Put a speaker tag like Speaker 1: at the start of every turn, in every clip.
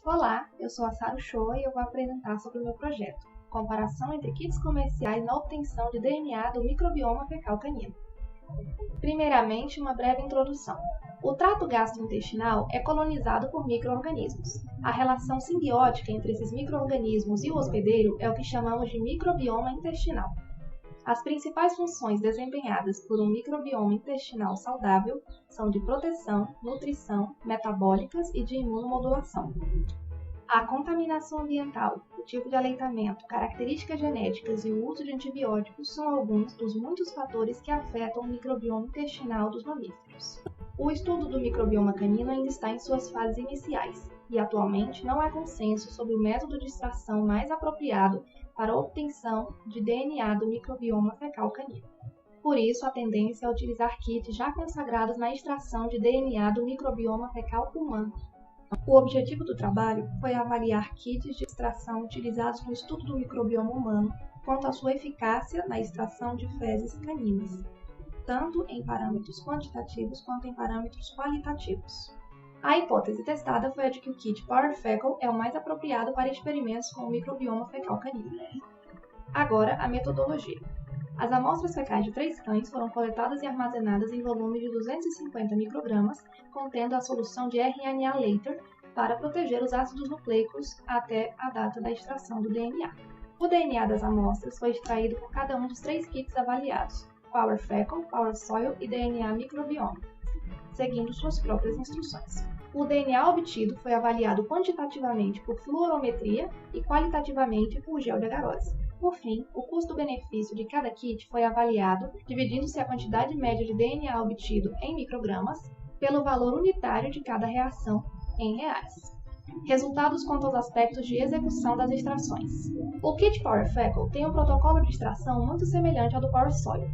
Speaker 1: Olá, eu sou a Sara Uchoa e eu vou apresentar sobre o meu projeto, comparação entre kits comerciais na obtenção de DNA do microbioma fecal canino. Primeiramente, uma breve introdução. O trato gastrointestinal é colonizado por micro-organismos. A relação simbiótica entre esses micro-organismos e o hospedeiro é o que chamamos de microbioma intestinal. As principais funções desempenhadas por um microbioma intestinal saudável são de proteção, nutrição, metabólicas e de imunomodulação. A contaminação ambiental, o tipo de aleitamento, características genéticas e o uso de antibióticos são alguns dos muitos fatores que afetam o microbioma intestinal dos mamíferos. O estudo do microbioma canino ainda está em suas fases iniciais, e atualmente não há consenso sobre o método de extração mais apropriado para a obtenção de DNA do microbioma fecal canino. Por isso, a tendência é utilizar kits já consagrados na extração de DNA do microbioma fecal humano. O objetivo do trabalho foi avaliar kits de extração utilizados no estudo do microbioma humano quanto à sua eficácia na extração de fezes caninas, tanto em parâmetros quantitativos quanto em parâmetros qualitativos. A hipótese testada foi a de que o kit Power Fecal é o mais apropriado para experimentos com o microbioma fecal canino. Agora, a metodologia. As amostras fecais de 3 cães foram coletadas e armazenadas em volume de 250 microgramas, contendo a solução de RNA Later para proteger os ácidos nucleicos até a data da extração do DNA. O DNA das amostras foi extraído por cada um dos 3 kits avaliados, Power Fecal, Power Soil e DNA Microbiome, seguindo suas próprias instruções. O DNA obtido foi avaliado quantitativamente por fluorometria e qualitativamente por gel de agarose. Por fim, o custo-benefício de cada kit foi avaliado, dividindo-se a quantidade média de DNA obtido em microgramas pelo valor unitário de cada reação em reais. Resultados quanto aos aspectos de execução das extrações. O kit Power Fecal tem um protocolo de extração muito semelhante ao do Power Soil,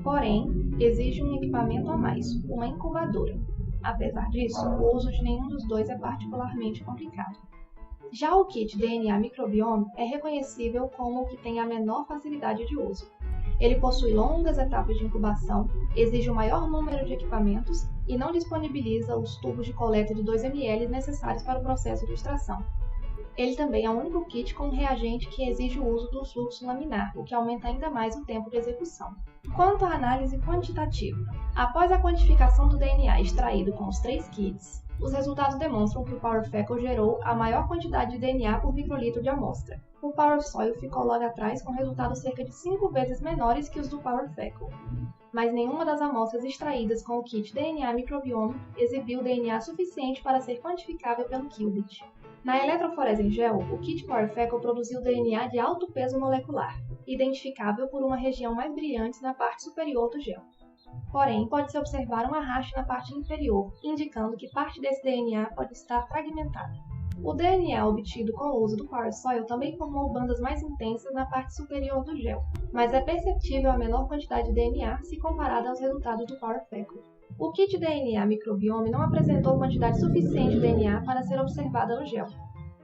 Speaker 1: porém, exige um equipamento a mais, uma incubadora. Apesar disso, o uso de nenhum dos dois é particularmente complicado. Já o kit DNA Microbiome é reconhecível como o que tem a menor facilidade de uso. Ele possui longas etapas de incubação, exige o maior número de equipamentos e não disponibiliza os tubos de coleta de 2 ml necessários para o processo de extração. Ele também é o único kit com um reagente que exige o uso do fluxo laminar, o que aumenta ainda mais o tempo de execução. Quanto à análise quantitativa, após a quantificação do DNA extraído com os 3 kits, os resultados demonstram que o Power Fecal gerou a maior quantidade de DNA por microlitro de amostra. O Power Soil ficou logo atrás com resultados cerca de 5 vezes menores que os do Power Fecal, mas nenhuma das amostras extraídas com o kit DNA Microbiome exibiu DNA suficiente para ser quantificável pelo qubit. Na eletroforese em gel, o kit Power Fecal produziu DNA de alto peso molecular, identificável por uma região mais brilhante na parte superior do gel. Porém, pode-se observar um arraste na parte inferior, indicando que parte desse DNA pode estar fragmentada. O DNA obtido com o uso do Power Soil também formou bandas mais intensas na parte superior do gel, mas é perceptível a menor quantidade de DNA se comparada aos resultados do Power Fecal. O kit DNA Microbiome não apresentou quantidade suficiente de DNA para ser observada no gel,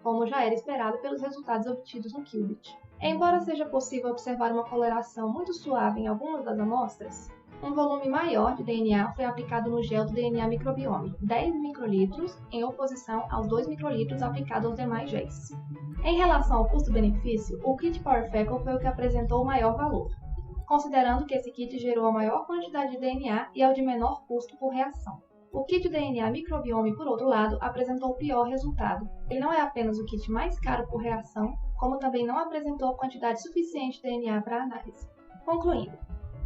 Speaker 1: como já era esperado pelos resultados obtidos no qubit. Embora seja possível observar uma coloração muito suave em algumas das amostras, um volume maior de DNA foi aplicado no gel do DNA Microbiome, 10 microlitros, em oposição aos 2 microlitros aplicados aos demais géis. Em relação ao custo-benefício, o kit Power Fecal foi o que apresentou o maior valor, considerando que esse kit gerou a maior quantidade de DNA e é o de menor custo por reação. O kit DNA Microbiome, por outro lado, apresentou o pior resultado. Ele não é apenas o kit mais caro por reação, como também não apresentou quantidade suficiente de DNA para análise. Concluindo,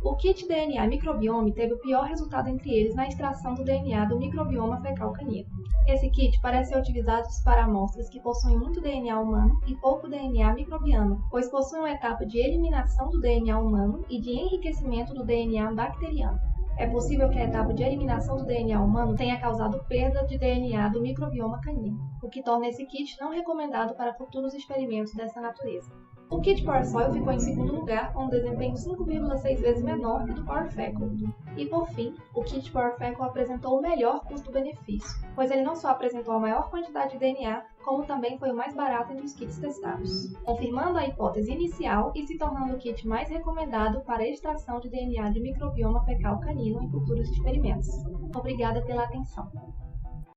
Speaker 1: o kit DNA Microbiome teve o pior resultado entre eles na extração do DNA do microbioma fecal canino. Esse kit parece ser utilizado para amostras que possuem muito DNA humano e pouco DNA microbiano, pois possui uma etapa de eliminação do DNA humano e de enriquecimento do DNA bacteriano. É possível que a etapa de eliminação do DNA humano tenha causado perda de DNA do microbioma canino, o que torna esse kit não recomendado para futuros experimentos dessa natureza. O kit Power Soil ficou em segundo lugar com um desempenho 5,6 vezes menor que o do Power Fecal. E por fim, o kit Power Fecal apresentou o melhor custo-benefício, pois ele não só apresentou a maior quantidade de DNA, como também foi o mais barato entre os kits testados, confirmando a hipótese inicial e se tornando o kit mais recomendado para a extração de DNA de microbioma fecal canino em futuros experimentos. Obrigada pela atenção.